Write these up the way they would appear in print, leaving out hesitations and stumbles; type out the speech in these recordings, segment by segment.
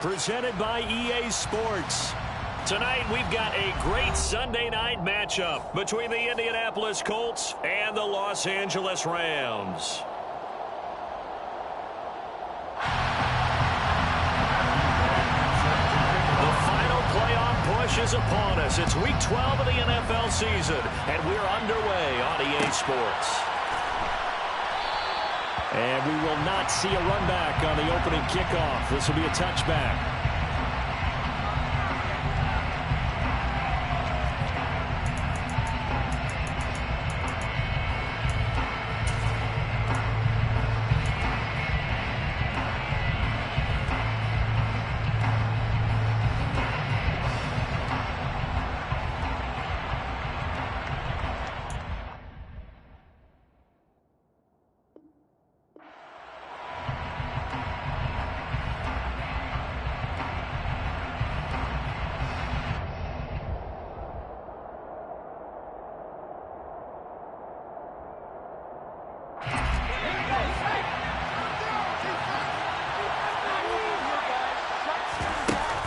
Presented by EA Sports. Tonight we've got a great Sunday night matchup between the Indianapolis Colts and the Los Angeles Rams. The final playoff push is upon us. It's week 12 of the NFL season, and we're underway on EA Sports. And we will not see a run back on the opening kickoff. This will be a touchback.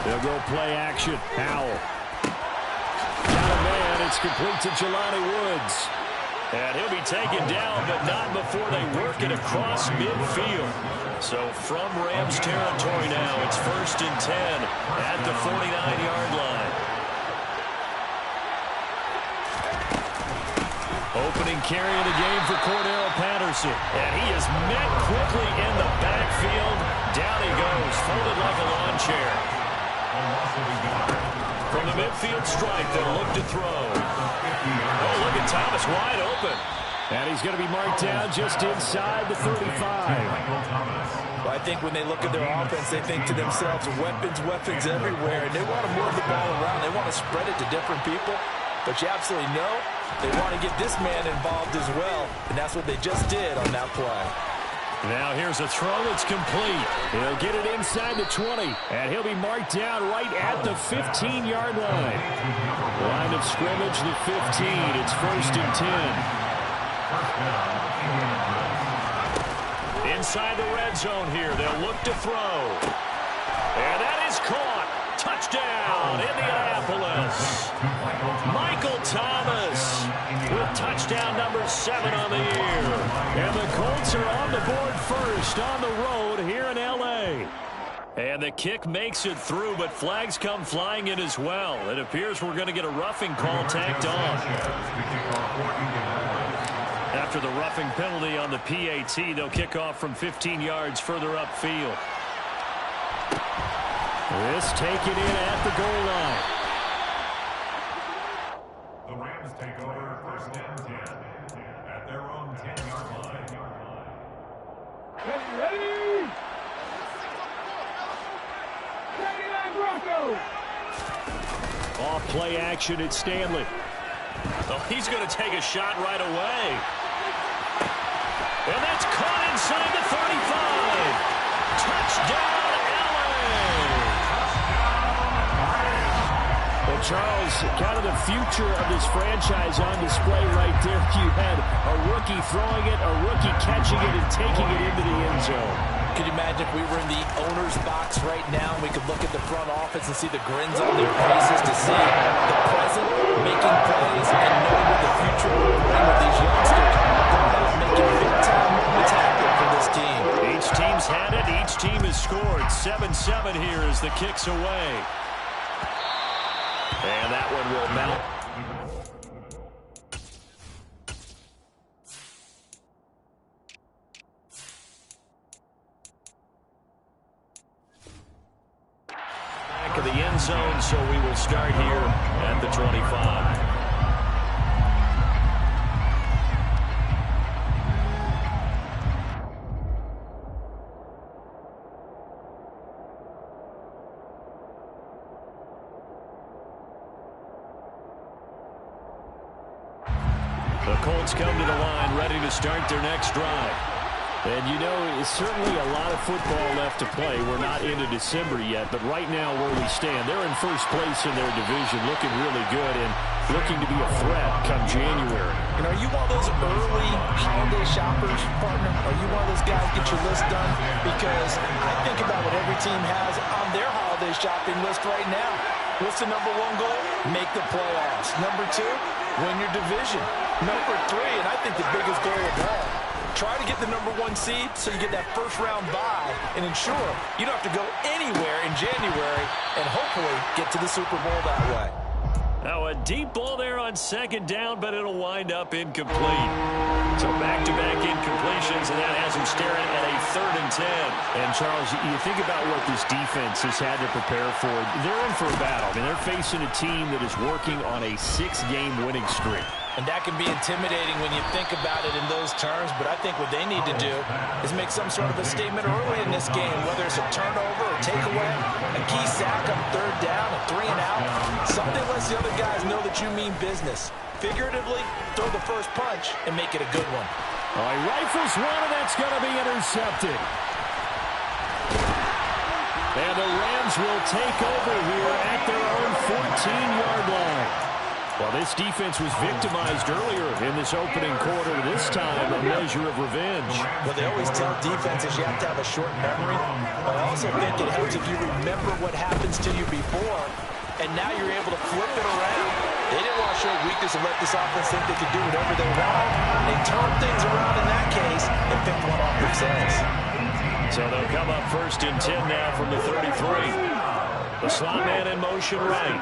They'll go play action. Howell. Got a man. It's complete to Jelani Woods. And he'll be taken down, but not before they work it across midfield. So from Rams territory now, it's 1st and 10 at the 49-yard line. Opening carry of the game for Cordero Patterson. And he is met quickly in the backfield. Down he goes, folded like a lawn chair. From the midfield strike, they'll look to throw. Oh, look at Thomas wide open. And he's going to be marked down just inside the 35. Well, I think when they look at their offense, they think to themselves, weapons everywhere. And they want to move the ball around. They want to spread it to different people. But you absolutely know they want to get this man involved as well. And that's what they just did on that play. Now here's a throw that's complete. He'll get it inside the 20, and he'll be marked down right at the 15-yard line. Line of scrimmage, the 15. It's 1st and 10. Inside the red zone here. They'll look to throw. And that is caught. Touchdown, Indianapolis. Michael Thomas with touchdown number 7 on the year. And the Colts are on the board first on the road here in L.A. And the kick makes it through, but flags come flying in as well. It appears we're going to get a roughing call tacked on. After the roughing penalty on the PAT, they'll kick off from 15 yards further upfield. This taken in at the goal line. The Rams take over 1st and 10 at their own 10-yard line. Ready! Bronco! Off play action at Stanley. Oh, he's going to take a shot right away. And that's caught inside the 35. Touchdown, Well, Charles, kind of the future of this franchise on display right there. You had a rookie throwing it, a rookie catching it, and taking it into the end zone. Could you imagine if we were in the owner's box right now, we could look at the front office and see the grins on their faces to see the present making plays and knowing what the future will bring with these youngsters. Going out making big-time tackle for this team. Each team's had it. Each team has scored. 7-7 here as the kick's away. And that one will mount. Back of the end zone, so we will start here at the 25. The Colts come to the line, ready to start their next drive. And you know, it's certainly a lot of football left to play. We're not into December yet, but right now where we stand, they're in first place in their division, looking really good and looking to be a threat come January. And are you one of those early holiday shoppers, partner? Are you one of those guys get your list done? Because I think about what every team has on their holiday grocery shopping list right now. What's the number one goal? Make the playoffs. Number two, win your division. Number three, and I think the biggest goal of all, try to get the number one seed so you get that first round bye and ensure you don't have to go anywhere in January and hopefully get to the Super Bowl that way. Now a deep ball there on second down, but it'll wind up incomplete. So back-to-back incompletions, and that has him staring at a 3rd and 10. And Charles, you think about what this defense has had to prepare for. They're in for a battle. I mean, they're facing a team that is working on a 6-game winning streak. And that can be intimidating when you think about it in those terms, but I think what they need to do is make some sort of a statement early in this game, whether it's a turnover or takeaway, a key sack on 3rd down, a 3 and out. Something lets the other guys know that you mean business. Figuratively, throw the first punch and make it a good one. All right, rifles one, and that's going to be intercepted. And the Rams will take over here at their own 14-yard line. Well, this defense was victimized earlier in this opening quarter. This time, a measure of revenge. Well, they always tell defenses you have to have a short memory. But I also think it helps if you remember what happens to you before, and now you're able to flip it around. They didn't want to show weakness and let this offense think they could do whatever they want. They turned things around in that case and picked one off themselves. So they'll come up 1st and 10 now from the 33. The slot man in motion right.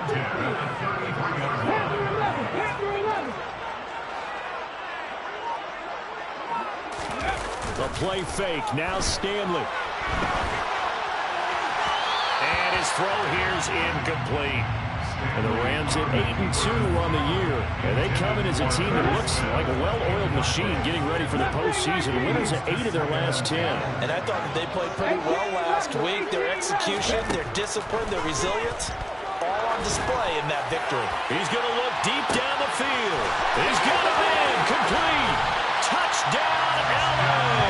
The play fake. Now Stanley. And his throw here's incomplete. And the Rams at 8-2 on the year. And they come in as a team that looks like a well-oiled machine getting ready for the postseason. Winners at 8 of their last 10. And I thought that they played pretty well last week. Their execution, their discipline, their resilience, all on display in that victory. He's going to look deep down the field. He's got him in. Complete. Touchdown, LA.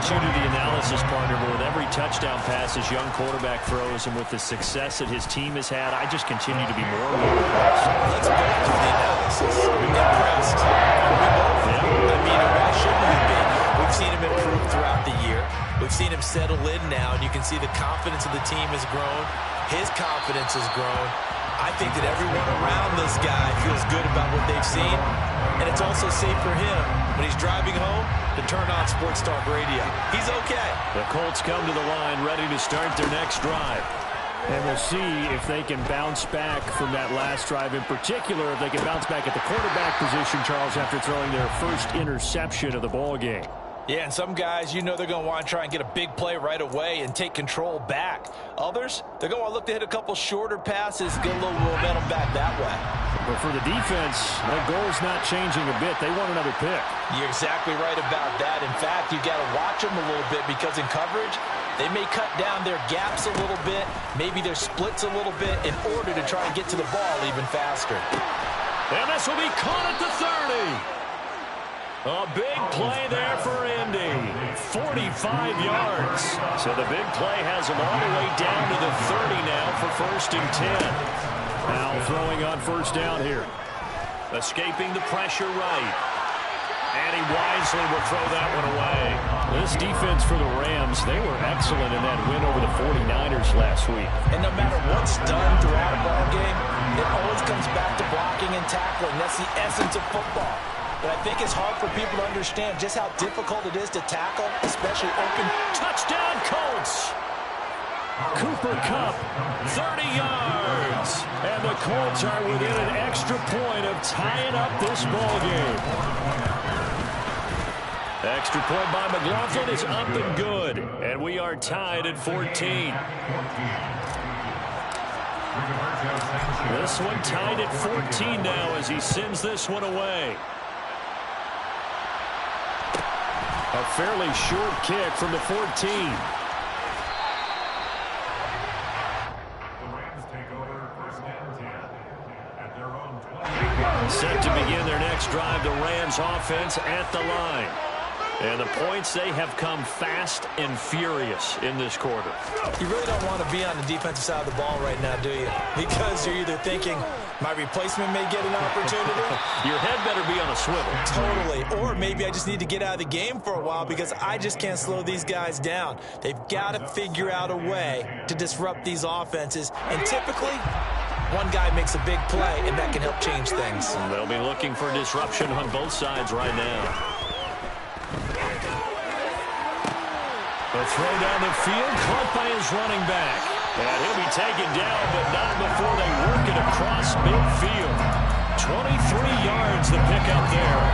You do the analysis, partner, but with every touchdown pass his young quarterback throws and with the success that his team has had, I just continue to be more and more impressed. Let's go through the analysis. Impressed. I mean, why shouldn't we be? We've seen him improve throughout the year. We've seen him settle in now, and you can see the confidence of the team has grown. His confidence has grown. I think that everyone around this guy feels good about what they've seen, and it's also safe for him when he's driving home to turn on Sports Talk Radio. He's okay. The Colts come to the line ready to start their next drive. And we'll see if they can bounce back from that last drive. In particular, if they can bounce back at the quarterback position, Charles, after throwing their first interception of the ball game. Yeah, and some guys, you know they're going to want to try and get a big play right away and take control back. Others, they're going to look to hit a couple shorter passes, get a little momentum back that way. But for the defense, that goal's not changing a bit. They want another pick. You're exactly right about that. In fact, you got to watch them a little bit because in coverage, they may cut down their gaps a little bit, maybe their splits a little bit in order to try and get to the ball even faster. And this will be caught at the 30. A big play there for Indy. 45 yards. So the big play has him all the way down to the 30 now for 1st and 10. Now throwing on 1st down here. Escaping the pressure right. And he wisely will throw that one away. This defense for the Rams, they were excellent in that win over the 49ers last week. And no matter what's done throughout a ball game, it always comes back to blocking and tackling. That's the essence of football. But I think it's hard for people to understand just how difficult it is to tackle, especially open. Touchdown, Colts! Cooper Kupp, 30 yards. And the Colts are within an extra point of tying up this ball game. Extra point by McLaughlin is up and good. And we are tied at 14. This one tied at 14 now as he sends this one away. A fairly short kick from the 14. The Rams take over 1st and 10 at their own 20. Set to begin their next drive, the Rams offense at the line. And the points, they have come fast and furious in this quarter. You really don't want to be on the defensive side of the ball right now, do you? Because you're either thinking, my replacement may get an opportunity. Your head better be on a swivel. Totally. Or maybe I just need to get out of the game for a while because I just can't slow these guys down. They've got to figure out a way to disrupt these offenses. And typically, one guy makes a big play, and that can help change things. And they'll be looking for disruption on both sides right now. A throw down the field, caught by his running back. And he'll be taken down, but not before they work it across midfield. 23 yards the pickup there.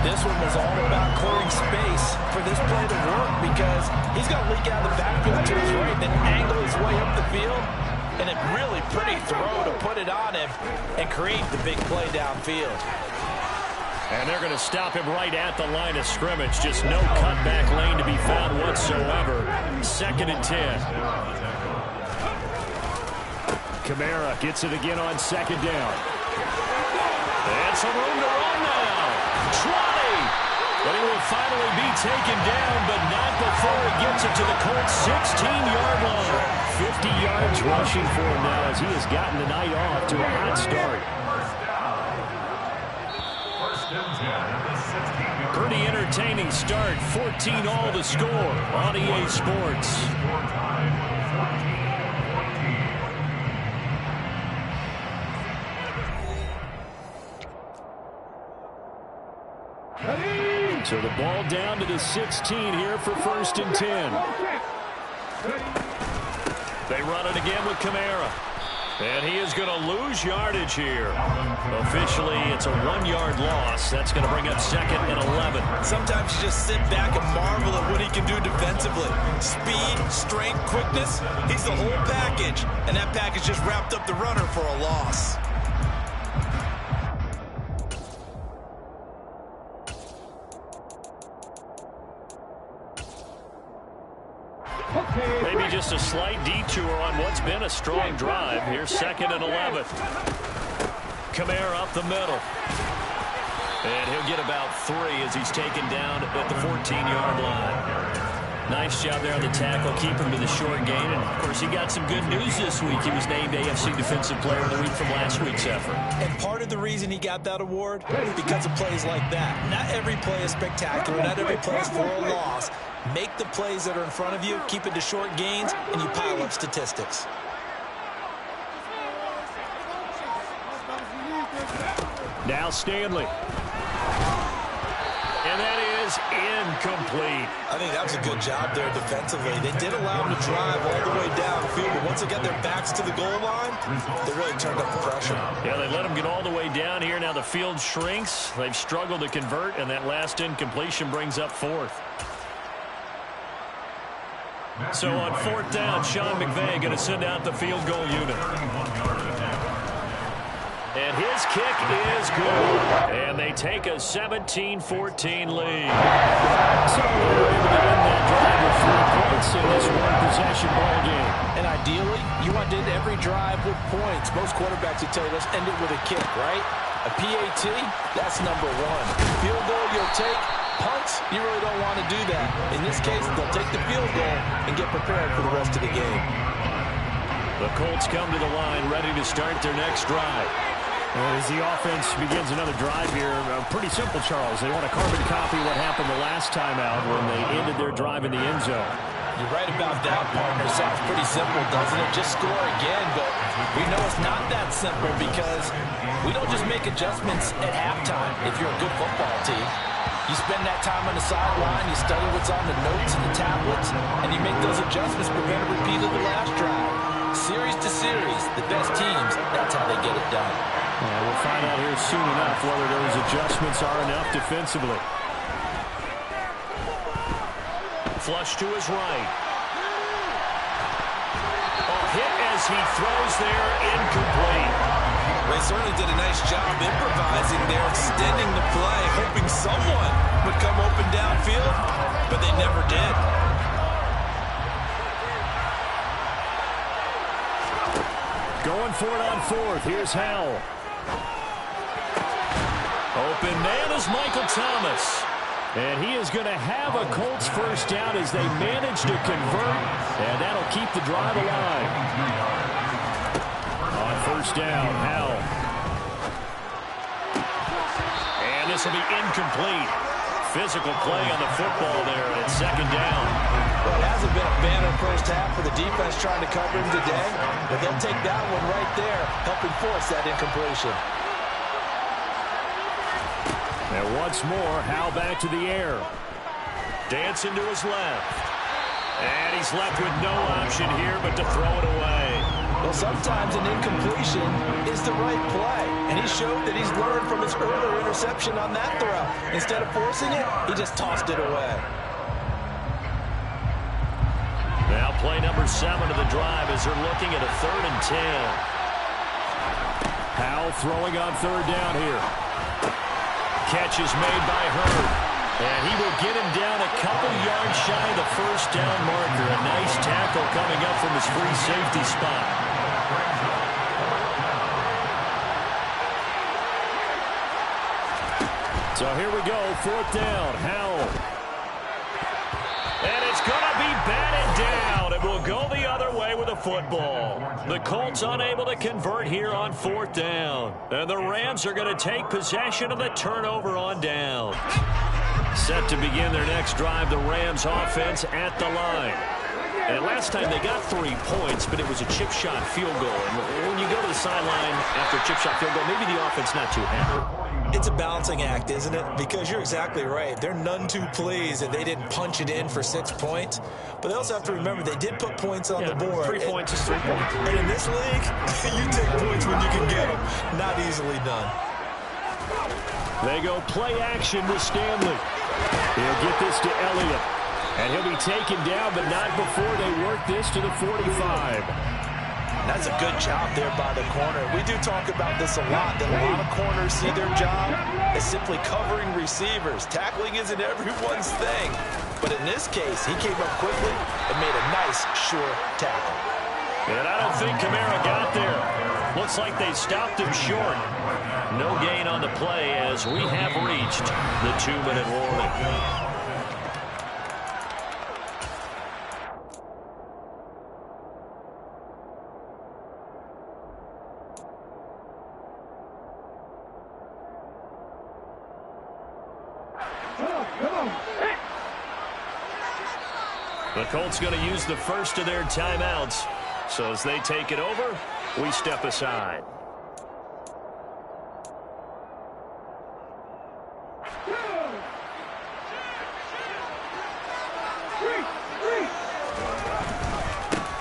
This one was all about clearing space for this play to work because he's going to leak out the backfield to his right, then angle his way up the field. And a really pretty throw to put it on him and create the big play downfield. And they're going to stop him right at the line of scrimmage. Just no cutback lane to be found whatsoever. 2nd and 10. Kamara gets it again on 2nd down. And some room to run now. 20. But he will finally be taken down, but not before he gets it to the Colts' 16-yard line. 50 yards rushing for him now as he has gotten the night off to a hot start. Pretty entertaining start. 14 all the score on EA Sports. So the ball down to the 16 here for 1st and 10. They run it again with Kamara. And he is going to lose yardage here. Officially, it's a 1-yard loss. That's going to bring up 2nd and 11. Sometimes you just sit back and marvel at what he can do defensively. Speed, strength, quickness, he's the whole package. And that package just wrapped up the runner for a loss. Maybe just a slight detour on what's been a strong drive. Here's 2nd and 11. Kamara up the middle. And he'll get about 3 as he's taken down at the 14-yard line. Nice job there on the tackle. Keep him to the short gain. And, of course, he got some good news this week. He was named AFC Defensive Player of the Week from last week's effort. And part of the reason he got that award is because of plays like that. Not every play is spectacular. Not every play is for a loss. Make the plays that are in front of you, keep it to short gains, and you pile up statistics. Now Stanley. And that is incomplete. I think that was a good job there defensively. They did allow him to drive all the way downfield, but once they got their backs to the goal line, they really turned up the pressure. Yeah, they let him get all the way down here. Now the field shrinks. They've struggled to convert, and that last incompletion brings up 4th. So on 4th down, Sean McVay going to send out the field goal unit. And his kick is good. And they take a 17-14 lead. So they're able to end that drive with 3 points in this one-possession ball game. And ideally, you want to end every drive with points. Most quarterbacks would tell you, let's end it with a kick, right? A PAT, that's number 1. Field goal you'll take. Punts, you really don't want to do that. In this case, they'll take the field goal and get prepared for the rest of the game. The Colts come to the line, ready to start their next drive. As the offense begins another drive here, pretty simple, Charles. They want to carbon copy what happened the last time out when they ended their drive in the end zone. You're right about that, partner. Sounds pretty simple, doesn't it? Just score again, but we know it's not that simple because we don't just make adjustments at halftime if you're a good football team. You spend that time on the sideline, you study what's on the notes and the tablets, and you make those adjustments to prevent a repeat of the last drive. Series to series, the best teams, that's how they get it done. Yeah, we'll find out here soon enough whether those adjustments are enough defensively. Flush to his right. A hit as he throws there, incomplete. They certainly did a nice job improvising there, extending the play, hoping someone would come open downfield, but they never did. Going for it on 4th. Here's Howell. Open man is Michael Thomas. And he is going to have a Colts first down as they manage to convert, and that'll keep the drive alive. On first down, Howell. And this will be incomplete. Physical play on the football there at second down. Well, it hasn't been a banner first half for the defense trying to cover him today, but they'll take that one right there, helping force that incompletion. And once more, Howell back to the air. Dancing to his left. And he's left with no option here but to throw it away. Well, sometimes an incompletion is the right play, and he showed that he's learned from his earlier interception on that throw. Instead of forcing it, he just tossed it away. Now play number 7 of the drive as they're looking at a 3rd and 10. Howell throwing on third down here. Catch is made by Hurd. And he will get him down a couple yards shy of the first down marker. A nice tackle coming up from his free safety spot. So here we go, 4th down, Howell. And it's going to be batted down. It will go the other way with the football. The Colts unable to convert here on 4th down. And the Rams are going to take possession of the turnover on down. Set to begin their next drive, the Rams offense at the line. And last time they got 3 points, but it was a chip shot field goal. And when you go to the sideline after a chip shot field goal, maybe the offense not too happy. It's a balancing act, isn't it? Because you're exactly right. They're none too pleased that they didn't punch it in for 6 points. But they also have to remember they did put points on the board. 3 points is 3 points. And in this league, you take points when you can get them. Not easily done. They go play action with Stanley. He'll get this to Elliott. And he'll be taken down, but not before they work this to the 45. That's a good job there by the corner. We do talk about this a lot, that a lot of corners see their job as simply covering receivers. Tackling isn't everyone's thing. But in this case, he came up quickly and made a nice, sure tackle. And I don't think Kamara got there. Looks like they stopped him short. No gain on the play as we have reached the 2-minute warning. The Colts going to use the first of their timeouts. So as they take it over, we step aside.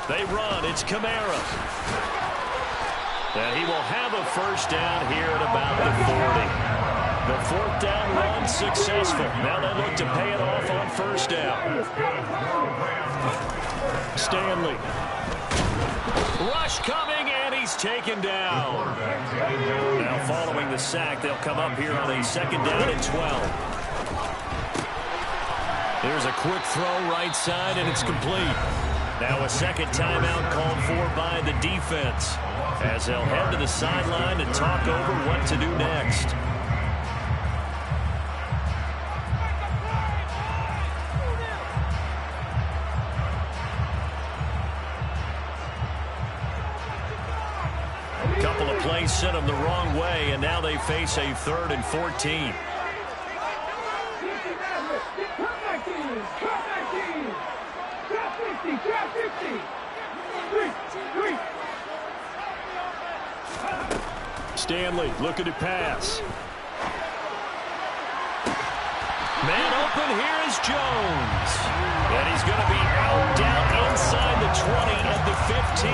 They run. It's Kamara. And he will have a first down here at about the 40. The 4th down run successful. Now they look to pay it off on first down. Stanley. Rush coming, and he's taken down. Now following the sack, they'll come up here on a 2nd down and 12. There's a quick throw right side, and it's complete. Now a second timeout called for by the defense as they'll head to the sideline to talk over what to do next. Couple of plays sent them the wrong way, and now they face a 3rd and 14. Stanley looking to pass. Man open, here is Jones. And he's going to be out down inside the 20 at the 15.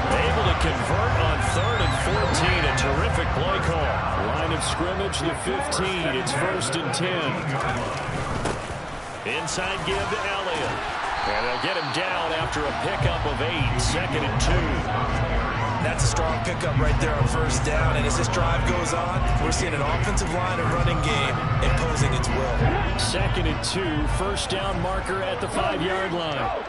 Able to convert on 3rd and 14. A terrific play call. Line of scrimmage, the 15. It's 1st and 10. Inside give to Elliott. And they'll get him down after a pickup of 8. 2nd and 2. That's a strong pickup right there on first down. And as this drive goes on, we're seeing an offensive line and running game imposing its will. 2nd and 2. First down marker at the 5-yard line.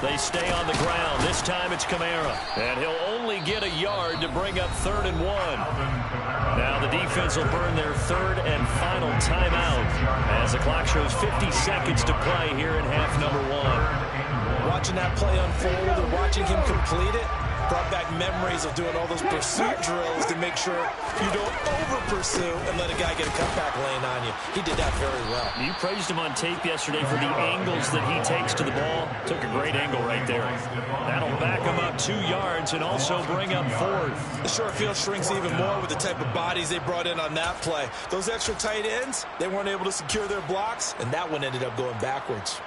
They stay on the ground. This time it's Kamara. And he'll only get a yard to bring up 3rd and 1. Now the defense will burn their 3rd and final timeout as the clock shows 50 seconds to play here in half number 1. Watching that play unfold and watching him complete it brought back memories of doing all those pursuit drills to make sure you don't over-pursue and let a guy get a cutback lane on you. He did that very well. You praised him on tape yesterday for the angles that he takes to the ball. Took a great angle right there. That'll back him up 2 yards and also bring up 4th. The short field shrinks even more with the type of bodies they brought in on that play. Those extra tight ends, they weren't able to secure their blocks, and that one ended up going backwards.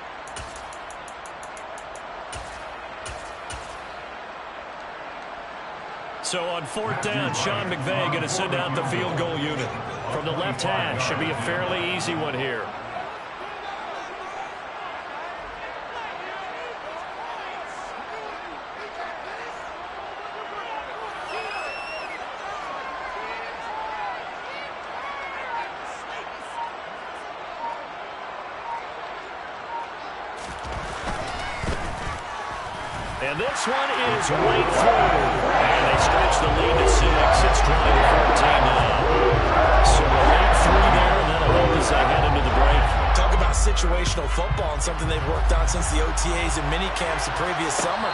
So on 4th down, Sean McVay going to send out the field goal unit. From the left hash, should be a fairly easy one here. And this one is right through. And they stretch the lead to 6. It's 20-14 now. So a late 3 there, and that'll help as they head into the break. Talk about situational football and something they've worked on since the OTAs and mini camps the previous summer.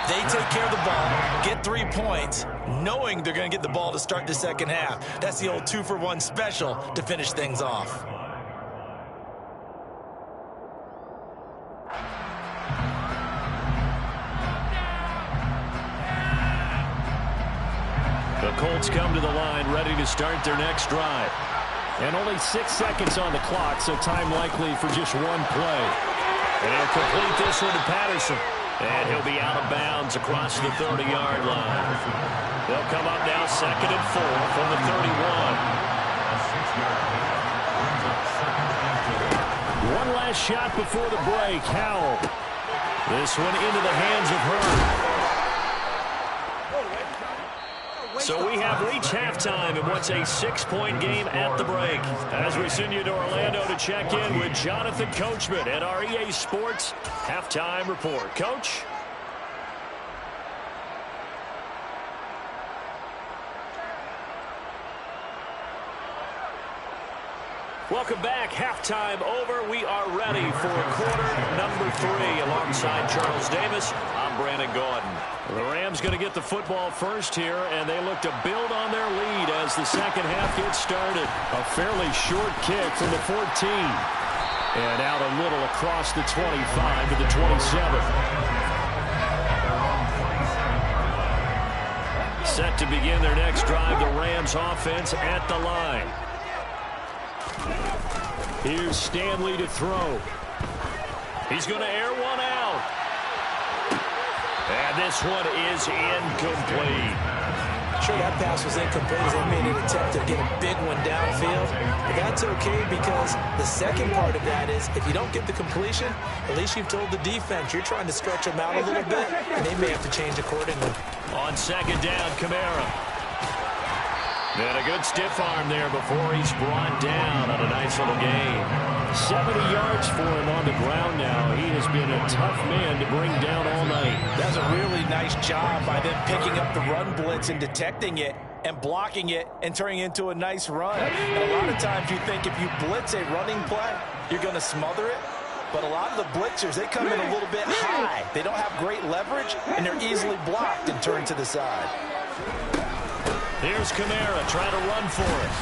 They take care of the ball, get 3 points, knowing they're going to get the ball to start the second half. That's the old 2-for-1 special to finish things off. The Colts come to the line, ready to start their next drive. And only 6 seconds on the clock, so time likely for just 1 play. And he'll complete this one to Patterson. And he'll be out of bounds across the 30-yard line. They'll come up now 2nd and 4 from the 31. One last shot before the break. Howell. This one into the hands of Hurd. So we have reached halftime in what's a 6-point game at the break. As we send you to Orlando to check in with Jonathan Coachman at our EA Sports Halftime Report. Coach? Welcome back. Halftime over. We are ready for quarter number 3 alongside Charles Davis. I'm Brandon Gaudin. The Rams going to get the football first here, and they look to build on their lead as the second half gets started. A fairly short kick from the 14. And out a little across the 25 to the 27. Set to begin their next drive, the Rams offense at the line. Here's Stanley to throw. He's going to air one out. And this one is incomplete. Sure, that pass was incomplete as they made an attempt to get a big one downfield. But that's okay because the second part of that is if you don't get the completion, at least you've told the defense you're trying to stretch them out a little bit, and they may have to change accordingly. On 2nd down, Kamara. And a good stiff arm there before he's brought down on a nice little gain. 70 yards for him on the ground now. He has been a tough man to bring down all night. That's a really nice job by them picking up the run blitz and detecting it and blocking it and turning it into a nice run. And a lot of times you think if you blitz a running play, you're going to smother it. But a lot of the blitzers, they come in a little bit high. They don't have great leverage, and they're easily blocked and turned to the side. Here's Kamara trying to run for it.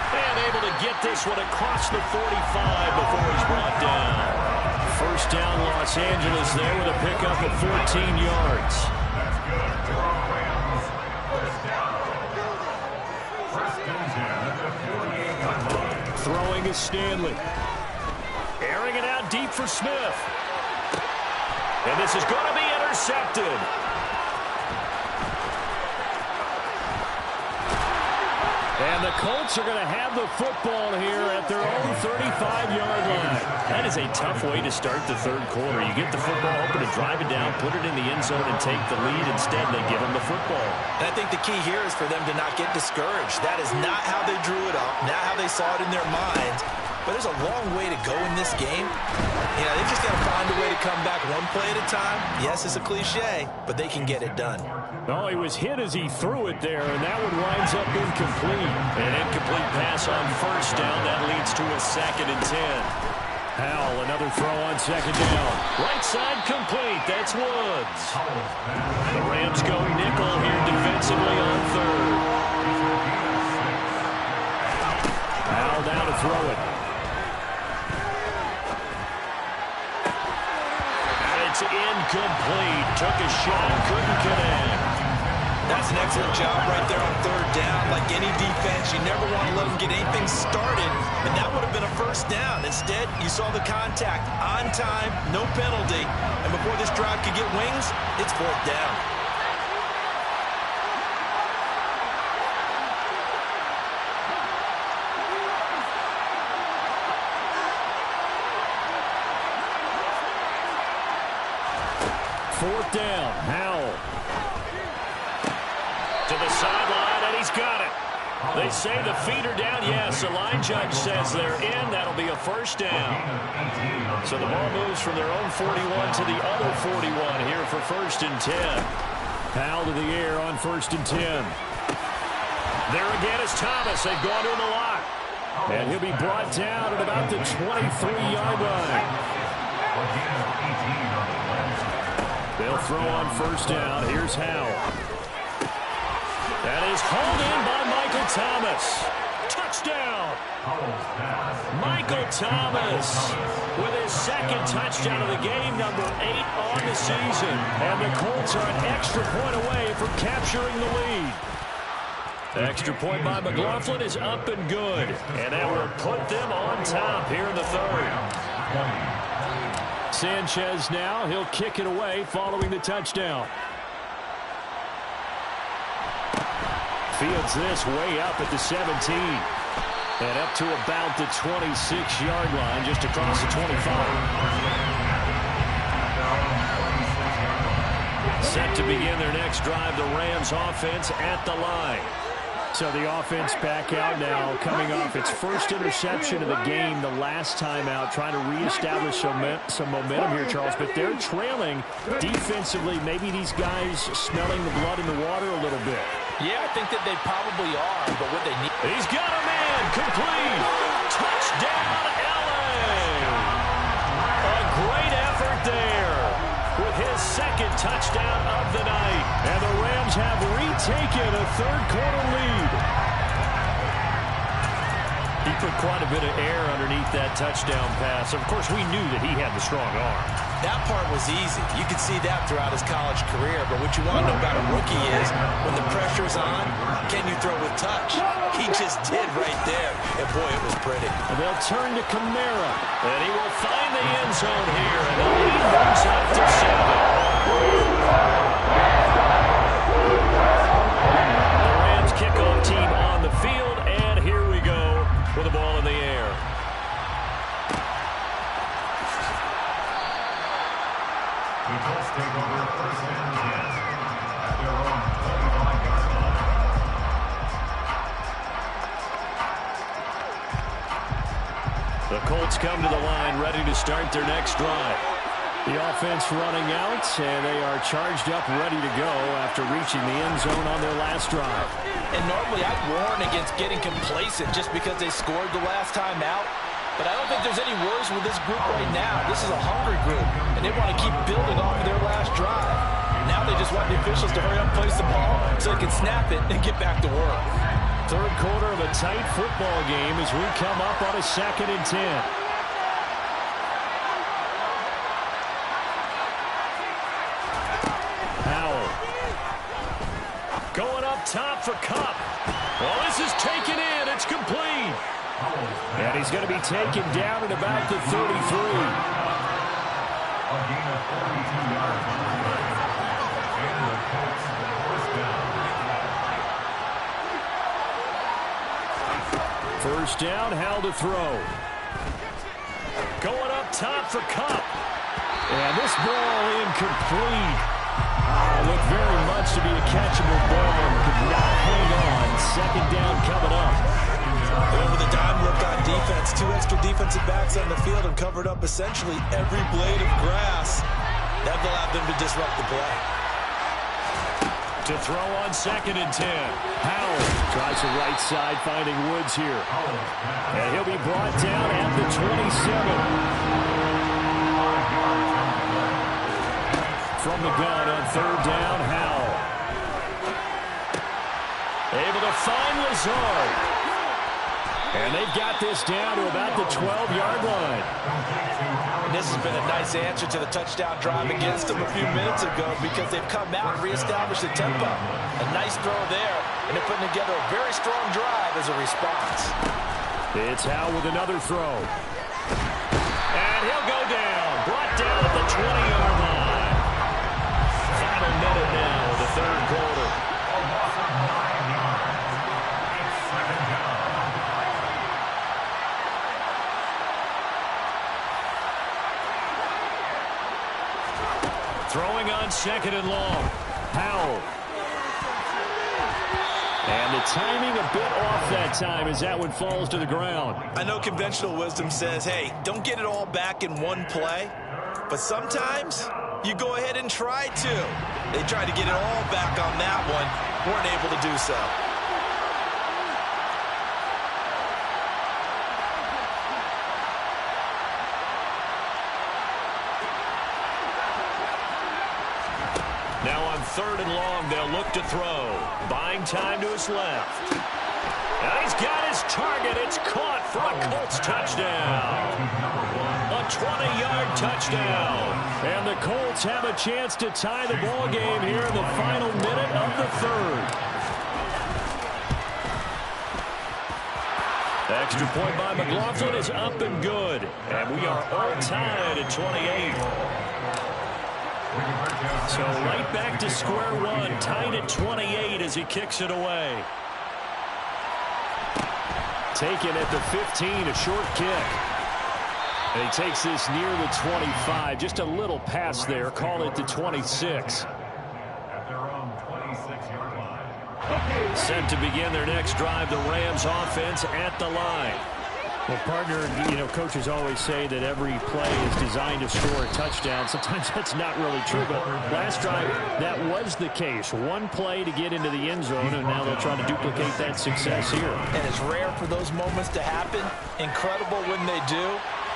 And able to get this one across the 45 before he's brought down. First down, Los Angeles there with a pickup of 14 yards. Throwing is Stanley. Airing it out deep for Smith. And this is going to be intercepted. And the Colts are going to have the football here at their own 35-yard line. That is a tough way to start the third quarter. You get the football open and drive it down, put it in the end zone, and take the lead. Instead, they give them the football. And I think the key here is for them to not get discouraged. That is not how they drew it up, not how they saw it in their minds. but there's a long way to go in this game. You know, they just got to find a way to come back one play at a time. Yes, it's a cliche, but they can get it done. Oh, he was hit as he threw it there, and that one winds up incomplete. An incomplete pass on first down. That leads to a 2nd and 10. Howell, another throw on 2nd down. Right side complete. That's Woods. The Rams go nickel here defensively on 3rd. Howell down to throw it. And it's incomplete. Took a shot, couldn't connect. That's an excellent job right there on 3rd down. Like any defense, you never want to let them get anything started, and that would have been a first down. Instead, you saw the contact on time, no penalty, and before this drive could get wings, it's 4th down. Fourth down, Howell. To the sideline, and he's got it. They say the feet are down. Yes, the line judge says they're in. That'll be a first down. So the ball moves from their own 41 to the other 41 here for 1st and 10. Howell to the air on 1st and 10. There again is Thomas. They've gone to him a lot. And he'll be brought down at about the 23-yard line. They'll throw on 1st down. Here's Howell. That is hauled in by Michael Thomas. Touchdown! Michael Thomas with his 2nd touchdown of the game, number 8 on the season. And the Colts are an extra point away from capturing the lead. The extra point by McLaughlin is up and good. And that will put them on top here in the 3rd. Sanchez now. He'll kick it away following the touchdown. Fields this way up at the 17. And up to about the 26-yard line, just across the 25. Set to begin their next drive, the Rams offense at the line. So the offense back out now, coming off its first interception of the game the last time out, trying to reestablish some momentum here, Charles. But they're trailing defensively. Maybe these guys smelling the blood in the water a little bit. Yeah, I think that they probably are, but what they need... He's got a man, complete. Touchdown, LA. A great effort there with his 2nd touchdown of the night. And the Rams have retaken a 3rd-quarter lead. He put quite a bit of air underneath that touchdown pass. Of course, we knew that he had the strong arm. That part was easy. You could see that throughout his college career. But what you want to know about a rookie is when the pressure's on, can you throw with touch? He just did right there. And, boy, it was pretty. And they'll turn to Kamara. And he will find the end zone here. And the lead moves up to 7. The Rams kickoff team on the field. And here we go with the ball in the air. The Colts take over 1st and 10 at their own 35-yard line. The Colts come to the line ready to start their next drive. The offense running out, and they are charged up, ready to go after reaching the end zone on their last drive. And normally I'd warn against getting complacent just because they scored the last time out. But I don't think there's any worries with this group right now. This is a hungry group, and they want to keep building off of their last drive. Now they just want the officials to hurry up and place the ball so they can snap it and get back to work. 3rd quarter of a tight football game as we come up on a 2nd and 10. Howell. Going up top for Kupp. Well, this is taken in. It's complete. And he's going to be taken down at about the 33. A gain of 42 yards on the play. And the Colts 1st down. 1st down, Howell to throw. Going up top for Kupp. And this ball incomplete. Looked very much to be a catchable ball and could not hang on. 2nd down coming up. Over the dime look on defense. 2 extra defensive backs on the field and covered up essentially every blade of grass. That allowed them to disrupt the play. To throw on 2nd and 10. Howell tries the right side, finding Woods here. And he'll be brought down at the 27. From the gun on 3rd down, Howell. Able to find Lazard. And they've got this down to about the 12-yard line. And this has been a nice answer to the touchdown drive against them a few minutes ago because they've come out and reestablished the tempo. A nice throw there, and they're putting together a very strong drive as a response. It's Howell with another throw. And he'll go down. Brought down at the 20-yard line. Final minute now of the 3rd quarter. Throwing on 2nd and long. Howell. And the timing a bit off that time as that one falls to the ground. I know conventional wisdom says, hey, don't get it all back in one play. But sometimes you go ahead and try to. They tried to get it all back on that one. Weren't able to do so. Now on 3rd and long, they'll look to throw. Buying time to his left. And he's got his target. It's caught for a Colts touchdown. A 20-yard touchdown. And the Colts have a chance to tie the ball game here in the final minute of the 3rd. Extra point by McLaughlin is up and good. And we are all tied at 28. So right back to square one, tied at 28 as he kicks it away. Taken at the 15, a short kick. And he takes this near the 25. Just a little pass there. Call it the 26. At their own 26-yard line. Set to begin their next drive, the Rams offense at the line. Well, partner, coaches always say that every play is designed to score a touchdown. Sometimes that's not really true, but last drive, that was the case. One play to get into the end zone, and now they'll try to duplicate that success here. And it's rare for those moments to happen. Incredible when they do.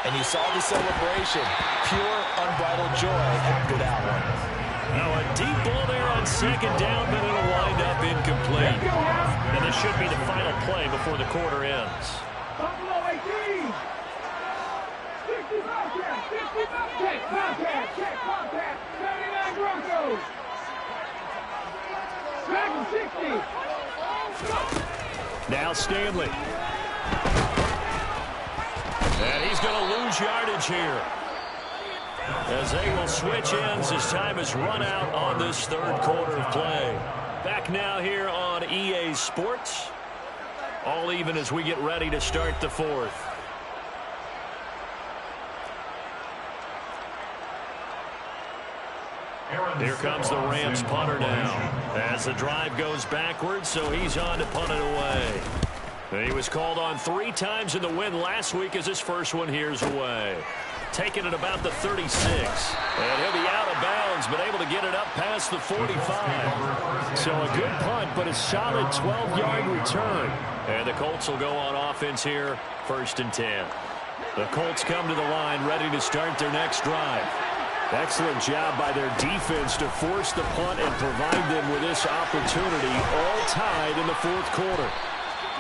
And you saw the celebration. Pure, unbridled joy after that one. Now a deep ball there on 2nd down, but it'll wind up incomplete. And this should be the final play before the quarter ends. Buffalo 18. 60 Bobcats. 60 Bobcats. Bobcats. Check Bobcats. 79 Broncos. Dragon 60. Now Stanley. And he's going to lose yardage here. As they will switch ends as time has run out on this 3rd quarter of play. Back now here on EA Sports. All even as we get ready to start the 4th. Here comes the Rams punter now. As the drive goes backwards, so he's on to punt it away. He was called on 3 times in the win last week as his first one here's away. Taking it about the 36. And he'll be out of bounds, but able to get it up past the 45. So a good punt, but a solid 12-yard return. And the Colts will go on offense here, 1st and 10. The Colts come to the line, ready to start their next drive. Excellent job by their defense to force the punt and provide them with this opportunity, all tied in the 4th quarter.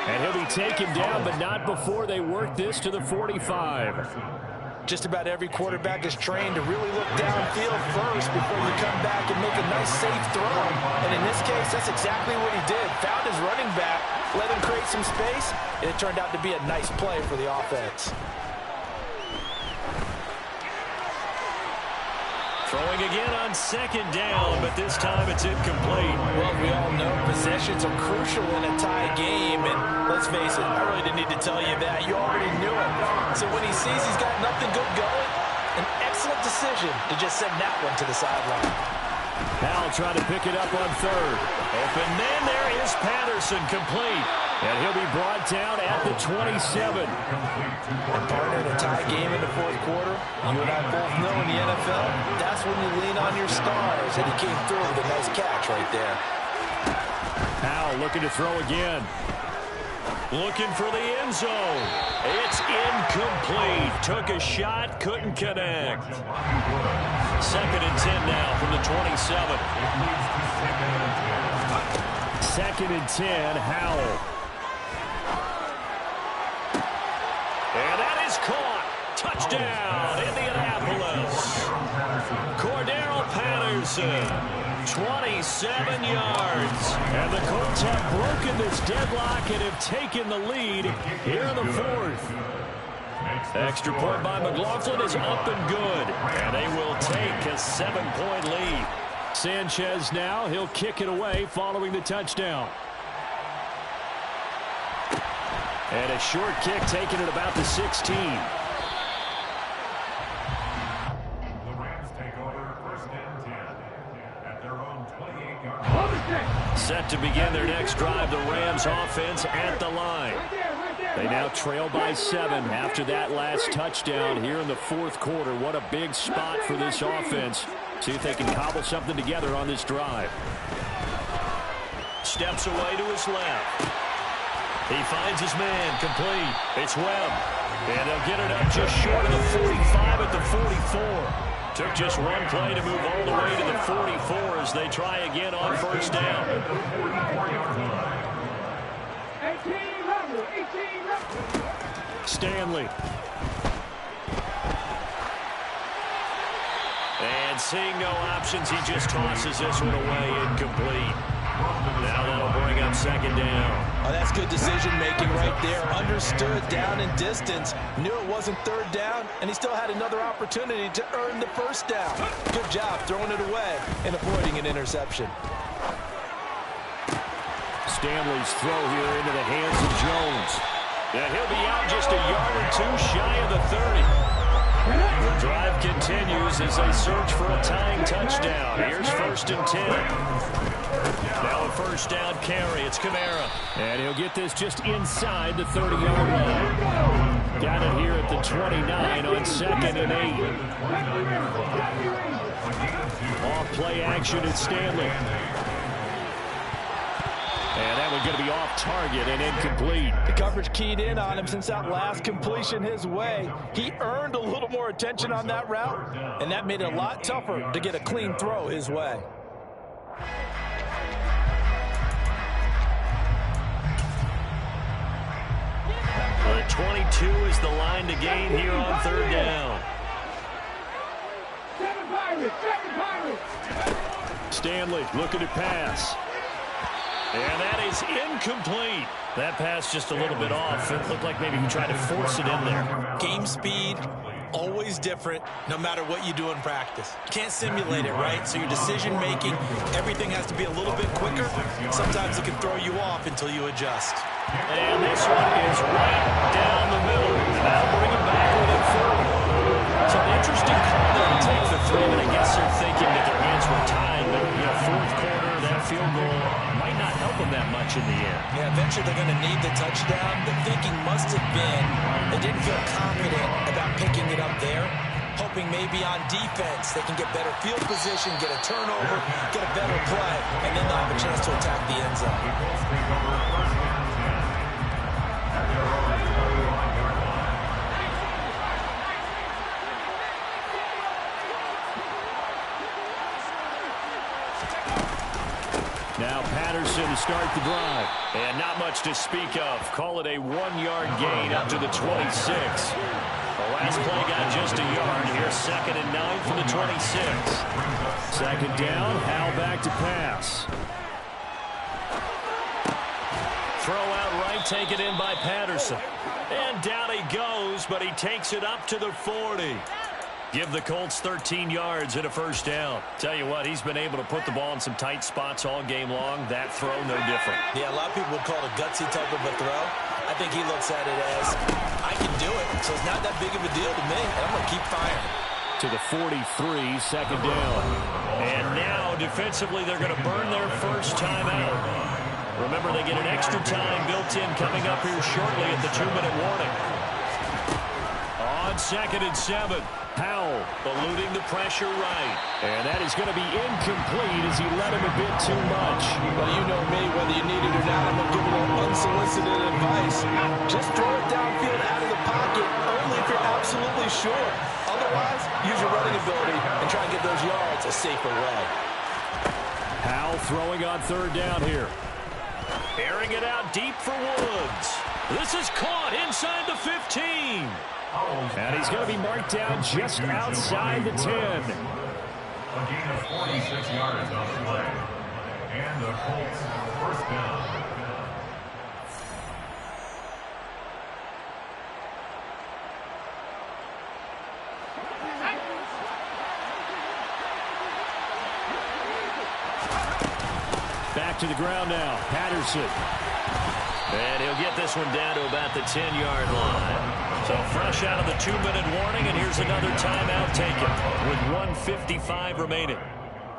And he'll be taken down, but not before they work this to the 45. Just about every quarterback is trained to really look downfield first before you come back and make a nice, safe throw. And in this case, that's exactly what he did. Found his running back, let him create some space, and it turned out to be a nice play for the offense. Throwing again on 2nd down, but this time it's incomplete. Well, we all know possessions are crucial in a tie game, and let's face it, I really didn't need to tell you that. You already knew it. So when he sees he's got nothing good going, an excellent decision to just send that one to the sideline. Howell trying to pick it up on third. Open man, there is Patterson, complete. And he'll be brought down at the 27. And partner, in a tie game in the fourth quarter, you and I both know in the NFL, that's when you lean on your stars. And he came through with a nice catch right there. Howell looking to throw again. Looking for the end zone. It's incomplete. Took a shot, couldn't connect. 2nd and 10 now from the 27. 2nd and 10, Howell. And that is caught. Touchdown, Indianapolis. Cordero Patterson. 27 yards. And the Colts have broken this deadlock and have taken the lead here in the fourth. Extra point by McLaughlin is up and good. And they will take a 7-point lead. Sanchez now, he'll kick it away following the touchdown. And a short kick taken at about the 16. Set to begin their next drive, the Rams offense at the line. They now trail by 7 after that last touchdown here in the fourth quarter. What a big spot for this offense. See if they can cobble something together on this drive. Steps away to his left. He finds his man, complete. It's Webb. And they'll get it up just short of the 45 at the 44. Took just one play to move all the way to the 44 as they try again on first down. 18 Stanley. And seeing no options, he just tosses this one away, incomplete. Now that'll bring up 2nd down. Oh, that's good decision-making right there. Understood down and distance. Knew it wasn't 3rd down, and he still had another opportunity to earn the 1st down. Good job throwing it away and avoiding an interception. Stanley's throw here into the hands of Jones. Yeah, he'll be out just a yard or two shy of the 30. The drive continues as they search for a tying touchdown. Here's 1st and 10. Now a 1st down carry. It's Kamara. And he'll get this just inside the 30-yard line. Got it here at the 29 on 2nd and 8. Off play action at Stanley. And that one's going to be off target and incomplete. The coverage keyed in on him since that last completion his way. He earned a little more attention on that route, and that made it a lot tougher to get a clean throw his way. The 22 is the line to gain here on 3rd down. Stanley looking to pass. And that is incomplete. That pass just a little bit off. It looked like maybe he tried to force it in there. Game speed, always different, no matter what you do in practice. You can't simulate it, right? So your decision-making, everything has to be a little bit quicker. Sometimes it can throw you off until you adjust. And this one is right down the middle. That'll bring him back within 40. So an interesting call there to take the 3, but I guess they're thinking that their hands were tied. But, fourth quarter, that field goal might not help them that much in the end. Yeah, eventually they're going to need the touchdown. The thinking must have been they didn't feel confident about picking it up there, hoping maybe on defense they can get better field position, get a turnover, get a better play, and then they'll have a chance to attack the end zone. Now Patterson to start the drive. And not much to speak of. Call it a 1-yard gain up to the 26. The last play got just a yard. Here's 2nd and 9 from the 26. 2nd down, Howell back to pass. Throw out right, take it in by Patterson. And down he goes, but he takes it up to the 40. Give the Colts 13 yards and a 1st down. Tell you what, he's been able to put the ball in some tight spots all game long. That throw, no different. Yeah, a lot of people would call it a gutsy type of a throw. I think he looks at it as, I can do it, so it's not that big of a deal to me, and I'm going to keep firing. To the 43, 2nd down. And now, defensively, they're going to burn their first timeout. Remember, they get an extra time built in coming up here shortly at the 2-minute warning. On 2nd and 7, Howell eluding the pressure right. And that is going to be incomplete as he led him a bit too much. Well, you know me, whether you need it or not, I'm going to give you unsolicited advice. Just throw it downfield out of the pocket, only if you're absolutely sure. Otherwise, use your running ability and try and get those yards a safer way. Howell throwing on 3rd down here. Airing it out deep for Woods. This is caught inside the 15. And he's going to be marked down just outside the 10. A gain of 46 yards on the play. And the Colts first down. Back to the ground now. Patterson. And he'll get this one down to about the 10-yard line. So fresh out of the 2-minute warning, and here's another timeout taken with 1:55 remaining.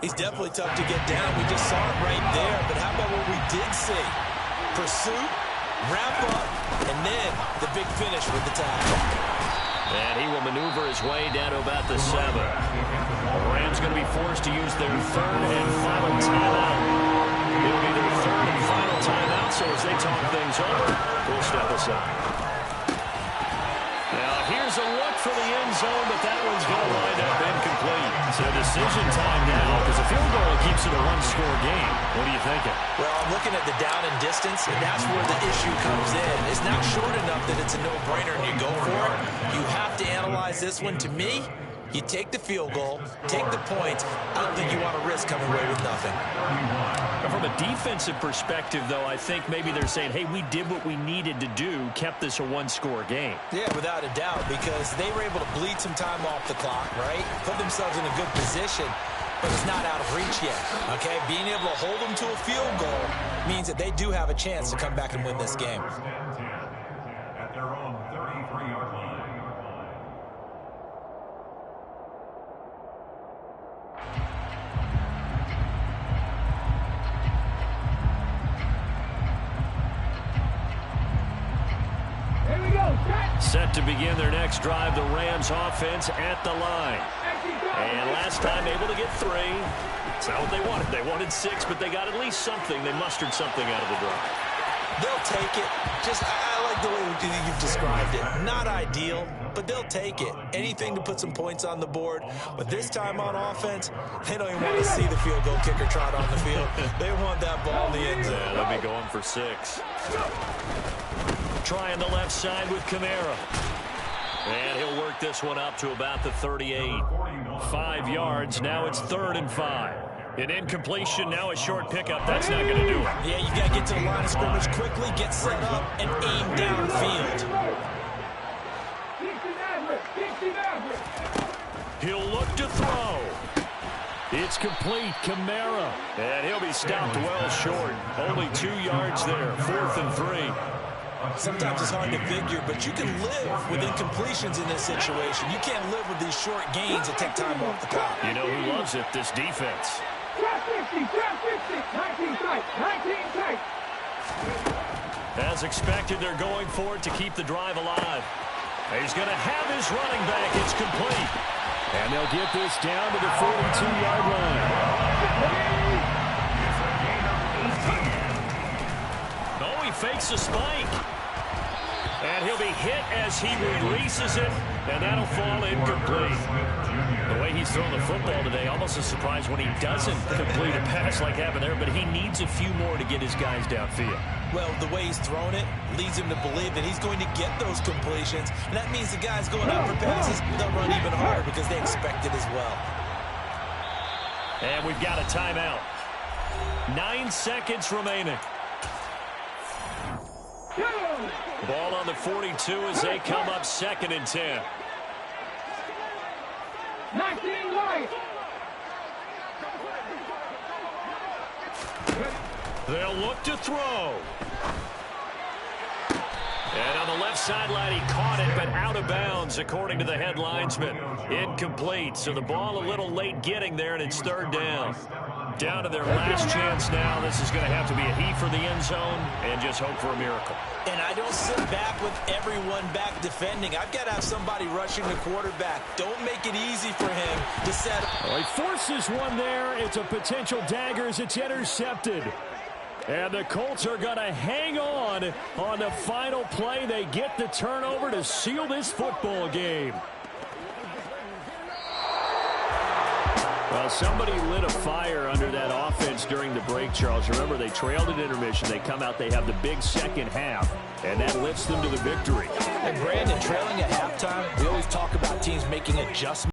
He's definitely tough to get down. We just saw it right there. But how about what we did see? Pursuit, wrap up, and then the big finish with the tackle. And he will maneuver his way down to about the 7. The Rams going to be forced to use their 3rd and final timeout. It'll be their 3rd and final timeout, so as they talk things over, we'll step aside. Now, here's a look for the end zone, but that one's going to wind up incomplete. So decision time now, because a field goal keeps it a 1-score game. What are you thinking? Well, I'm looking at the down and distance, and that's where the issue comes in. It's not short enough that it's a no-brainer and you go for it. You have to analyze this one. To me, you take the field goal, take the points. I don't think you want to risk coming away with nothing. From a defensive perspective, though, I think maybe they're saying, hey, we did what we needed to do, kept this a 1-score game. Yeah, without a doubt, because they were able to bleed some time off the clock, right? Put themselves in a good position, but it's not out of reach yet, okay? Being able to hold them to a field goal means that they do have a chance to come back and win this game. First and 10 at their own 33-yard line. Set to begin their next drive, the Rams offense at the line. And last time able to get 3. It's not what they wanted. They wanted 6, but they got at least something. They mustered something out of the drive. They'll take it. I like the way you've described it. Not ideal, but they'll take it. Anything to put some points on the board. But this time on offense, they don't even want to see the field goal kicker trot on the field. They want that ball in the end zone. Yeah, they'll be going for 6. Trying the left side with Kamara. And he'll work this one up to about the 38. 5 yards. Now it's 3rd and 5. An incompletion, now a short pickup. That's not going to do it. Yeah, you got to get to the line of scrimmage quickly, get set up, and aim downfield. He'll look to throw. It's complete. Kamara. And he'll be stopped well short. Only 2 yards there. 4th and 3. Sometimes it's hard to figure, but you can live with incompletions in this situation. You can't live with these short gains that take time off the clock. You know who loves it? This defense. 19 tight, 19 tight. As expected, they're going for it to keep the drive alive. He's going to have his running back. It's complete. And they'll get this down to the 42-yard line. Oh, he fakes a spike. And he'll be hit as he releases it, and that'll fall incomplete. The way he's thrown the football today, almost a surprise when he doesn't complete a pass like happened there, but he needs a few more to get his guys downfield. Well, the way he's thrown it leads him to believe that he's going to get those completions, and that means the guys going out for passes, they'll run even harder because they expect it as well. And we've got a timeout. 9 seconds remaining. Ball on the 42 as they come up 2nd and 10. 19 right. They'll look to throw. And on the left sideline, he caught it, but out of bounds, according to the head linesman. Incomplete, so the ball a little late getting there, and it's third down. Down to their last chance now. This is going to have to be a heave for the end zone and just hope for a miracle. And I don't sit back with everyone back defending. I've got to have somebody rushing the quarterback. Don't make it easy for him to set up. Well, he forces one there. It's a potential dagger as it's intercepted. And the Colts are going to hang on the final play. They get the turnover to seal this football game. Well, somebody lit a fire under that offense during the break, Charles. Remember, they trailed at intermission. They come out, they have the big second half, and that lifts them to the victory. And Brandon, trailing at halftime, we always talk about teams making adjustments.